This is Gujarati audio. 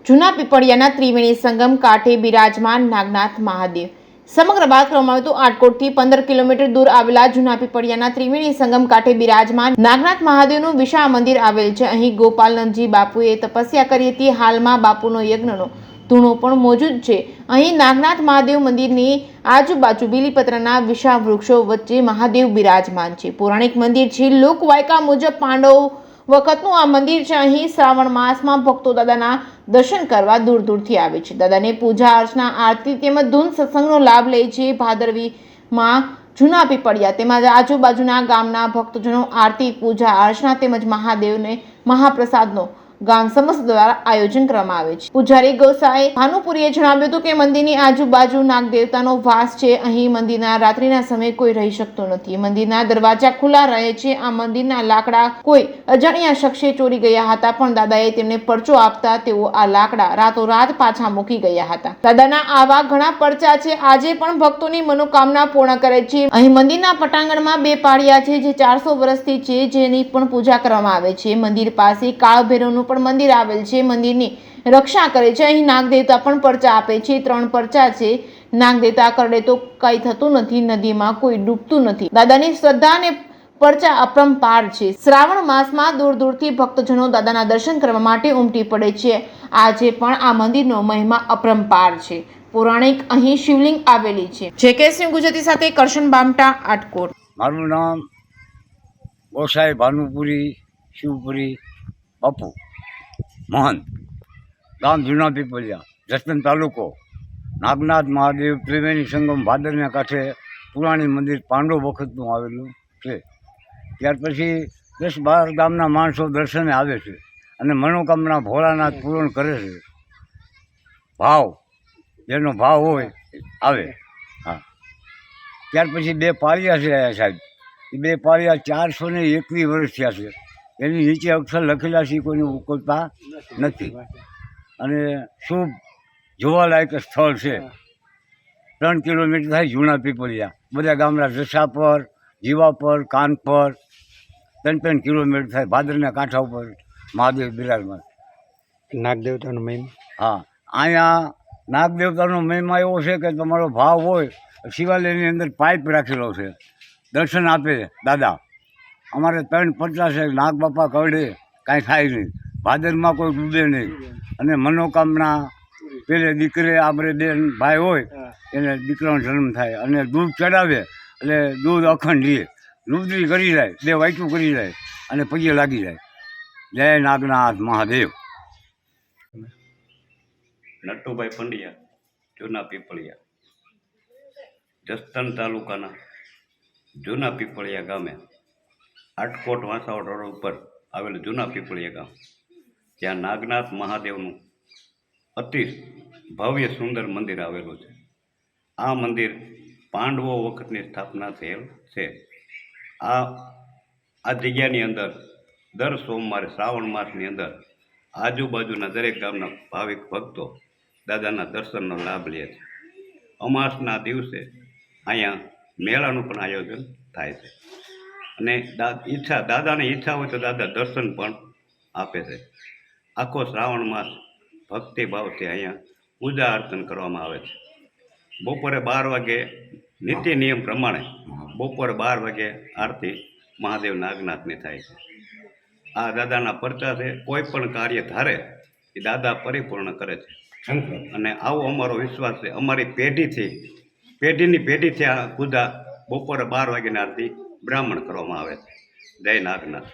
જૂના પીપળિયાના ત્રિવેણી સંગમ કાંઠે બિરાજમાન નાગનાથ મહાદેવ। સમગ્ર વાત કરવામાં આવે તો આટકોટથી 15 કિલોમીટર દૂર આવેલા જૂના પીપળિયાના ત્રિવેણી સંગમ કાંઠે બિરાજમાન નાગનાથ મહાદેવનું વિશાળ મંદિર આવેલ છે। અહીં ગોપાલનંદજી બાપુએ તપસ્યા કરી હતી। હાલમાં બાપુનો યજ્ઞનો ધૂણો પણ મોજૂદ છે। અહીં નાગનાથ મહાદેવ મંદિરની આજુબાજુ બીલીપત્રના વિશાળ વૃક્ષો વચ્ચે મહાદેવ બિરાજમાન છે। પૌરાણિક મંદિર છે। લોકવાયકા મુજબ પાંડવ વખતનું આ મંદિર છે। અહીં શ્રાવણ માસમાં ભક્તો દાદાના દર્શન કરવા દૂર દૂરથી આવે છે। દાદાને પૂજા અર્ચના આરતી તેમજ ધૂન સત્સંગનો લાભ લે છે। ભાદરવીમાં જૂના પીપળિયા તેમજ આજુબાજુના ગામના ભક્તજનો આરતી પૂજા અર્ચના તેમજ મહાદેવને મહાપ્રસાદનો ગામ સમસ્ત દ્વારા આયોજન કરવામાં આવે છે। પૂજારી ગૌસાઈ ભાનુપુરીએ જણાવ્યું હતું કે મંદિરની આજુબાજુ નાગદેવતાનો વાસ છે। અહીં મંદિરના રાત્રિના સમયે કોઈ રહી શકતો નથી। મંદિરના દરવાજા ખુલ્લા રહે છે। આ મંદિરના લાકડા કોઈ અજાણ્યા શખ્સે ચોરી ગયા હતા, પણ દાદાએ તેમને પરચો આપતા તેઓ આ લાકડા રાતોરાત પાછા મૂકી ગયા હતા। દાદાના આવા ઘણા પરચા છે। આજે પણ ભક્તોની મનોકામના પૂર્ણ કરે છે। અહીં મંદિરના પટાંગણમાં 2 પાળિયા છે જે 400 વર્ષથી છે, જેની પણ પૂજા કરવામાં આવે છે। મંદિર પાસે કાળ ભૈરવનું પણ મંદિર આવેલ છે। મંદિરની રક્ષા કરે છે। અહીં નાગદેવતા પણ પરચા આપે છે। 3 પરચા છે। નાગદેવતા કરડે તો કઈ થતું નથી, નદીમાં કોઈ ડૂબતું નથી। દાદાની શ્રદ્ધા અને પરચા અપરંપાર છે। શ્રાવણ માસમાં દૂર દૂરથી ભક્તજનો દાદાના દર્શન કરવા માટે ઉમટી પડે છે। આજે પણ આ મંદિરનો મહિમા અપરંપાર છે। પૌરાણિક અહીં શિવલિંગ આવેલી છે। જેકે ગુજરાતી સાથે કરશન બામટા, આટકોટ। મારું નામ ગોસાઈ ભાનુપુરી શિવપુરી બાપુ મહંત, ગામ જૂના પીપળિયા, જસદણ તાલુકો। નાગનાથ મહાદેવ ત્રિવેણી સંગમ ભાદરના કાંઠે પુરાણી મંદિર પાંડવ વખતનું આવેલું છે। ત્યાર પછી 10-12 ગામના માણસો દર્શને આવે છે અને મનોકામના ભોળાનાથ પૂર્ણ કરે છે। ભાવ જેનો ભાવ હોય આવે। હા, ત્યાર પછી 2 પાળિયા છે સાહેબ। એ 2 પાળિયા 421 વર્ષ થયા છે। એની નીચે અક્ષર લખેલા છે, કોઈને ઉકલતા નથી અને શુભ જોવાલાયક સ્થળ છે। 3 કિલોમીટર થાય જૂના પીપળિયા। બધા ગામડા જસાપર, જીવાપર, કાનપર 3 કિલોમીટર થાય। ભાદરના કાંઠા ઉપર મહાદેવ બિરાજમાન। નાગદેવતાનો મહિમા, હા, અહીંયા નાગદેવતાનો મહિમા એવો છે કે તમારો ભાવ હોય, શિવાલયની અંદર પાઇપ રાખેલો છે, દર્શન આપે દાદા। અમારે 3 પરચા છે। નાગ બાપા કરડે કાંઈ થાય નહીં, ભાદરમાં કોઈ ડૂબે નહીં અને મનોકામના પેલે દીકરે આપણે બેન ભાઈ હોય એને દીકરાનો જન્મ થાય અને દૂધ ચડાવે એટલે દૂધ અખંડ લે, લુદરી કરી જાય, 2 વાયટું કરી જાય અને પગે લાગી જાય। જય નાગનાથ મહાદેવ। નટુભાઈ પંડ્યા, જૂના પીપળિયા, જસદણ તાલુકાના જૂના પીપળિયા ગામે, આટકોટ વાંસાવડ રોડ ઉપર આવેલું જૂના પીપળિયા ગામ, જ્યાં નાગનાથ મહાદેવનું અતિ ભવ્ય સુંદર મંદિર આવેલું છે। આ મંદિર પાંડવો વખતની સ્થાપના થયેલ છે। આ જગ્યાની અંદર દર સોમવારે શ્રાવણ માસની અંદર આજુબાજુના દરેક ગામના ભાવિક ભક્તો દાદાના દર્શનનો લાભ લે છે। અમાસના દિવસે અહીંયા મેળાનું પણ આયોજન થાય છે અને દાદાની ઈચ્છા હોય તો દાદા દર્શન પણ આપે છે। આખો શ્રાવણ માસ ભક્તિભાવથી અહીંયા પૂજા અર્ચન કરવામાં આવે છે। બપોરે 12 વાગે નીતિ નિયમ પ્રમાણે બપોરે 12 વાગે આરતી મહાદેવ નાગનાથની થાય છે। આ દાદાના પરચા છે। કોઈ પણ કાર્ય ધારે એ દાદા પરિપૂર્ણ કરે છે અને આવો અમારો વિશ્વાસ છે। અમારી પેઢીથી આ પૂજા બપોરે 12 વાગ્યાની આરતી બ્રાહ્મણ કરવામાં આવે છે। જય નાગનાથ।